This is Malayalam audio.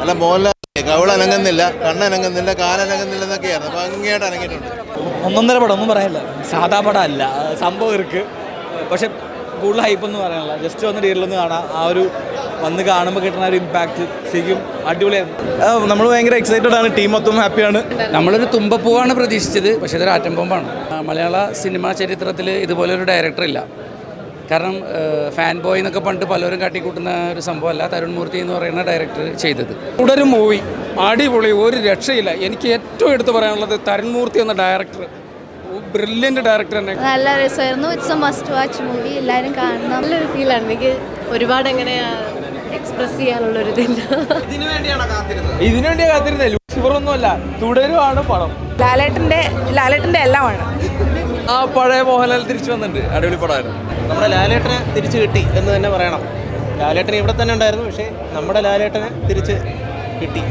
അല്ല മോഹൻലാൽ കവിളനങ്ങുന്നില്ല, കണ്ണനങ്ങുന്നില്ല, കാലനങ്ങുന്നില്ല എന്നൊക്കെയായിരുന്നു. അപ്പോൾ ഭംഗിയായിട്ട് അനങ്ങിയിട്ടുണ്ട്. ഒന്നൊന്നര പടം ഒന്നും പറയാനില്ല, സാധാ പടം അല്ല, സംഭവം ഇருக்கு. പക്ഷെ കൂടുതൽ ഹൈപ്പൊന്നും പറയാനില്ല, ജസ്റ്റ് വന്ന് തിയേറ്ററിലൊന്ന് കാണാം. ആ ഒരു വന്ന് കാണുമ്പോൾ കിട്ടുന്ന ഒരു ഇമ്പാക്റ്റ് ശരിക്കും അടിപൊളിയായിരുന്നു. നമ്മൾ ഭയങ്കര എക്സൈറ്റഡ് ആണ്, ടീം മൊത്തം ഹാപ്പിയാണ്. നമ്മളൊരു തുമ്പപ്പൂവാണ് പ്രതീക്ഷിച്ചത്, പക്ഷേ ഇതൊരു ആറ്റം ബോംബാണ്. മലയാള സിനിമാ ചരിത്രത്തിൽ ഇതുപോലൊരു ഡയറക്ടർ ഇല്ല. കാരണം ഫാൻ ബോയ് എന്നൊക്കെ പണ്ട് പലരും കാട്ടിക്കൂട്ടുന്ന ഒരു സംഭവമല്ല തരുൺ മൂർത്തി എന്ന് പറയുന്ന ഡയറക്ടർ ചെയ്തത്. തുടരു മൂവി അടിപൊളി, ഒരു രക്ഷയില്ല. എനിക്ക് ഏറ്റവും എടുത്തു പറയാനുള്ളത് തരുൺ മൂർത്തി എന്ന ഡയറക്ടർ, ബ്രില്യൻറ്റ് ഡയറക്ടർ തന്നെ. നല്ല രസമായിരുന്നു. It's A must watch movie, എല്ലാവരും കാണണം. നല്ലൊരു ഫീലാണ്. എനിക്ക് ഒരുപാട് എങ്ങനെ എക്സ്പ്രസ് ചെയ്യാനുള്ളൊരു ഇതില്ല. ഇതിനു വേണ്ടിയാണ് കാത്തിരുന്നത്. ലൂസിഫറൊന്നുമല്ല, തുടരുവാണ് പടം. ലാലേട്ടൻ്റെ എല്ലാമാണ്. ആ പഴയ മോഹൻലാൽ തിരിച്ചു വന്നിട്ടുണ്ട്, അടിപൊളി പടമായിരുന്നു. നമ്മുടെ ലാലേട്ടനെ തിരിച്ചു കിട്ടി എന്ന് തന്നെ പറയണം. ലാലേട്ടൻ ഇവിടെ തന്നെ ഉണ്ടായിരുന്നു, പക്ഷേ നമ്മുടെ ലാലേട്ടനെ തിരിച്ച് കിട്ടി.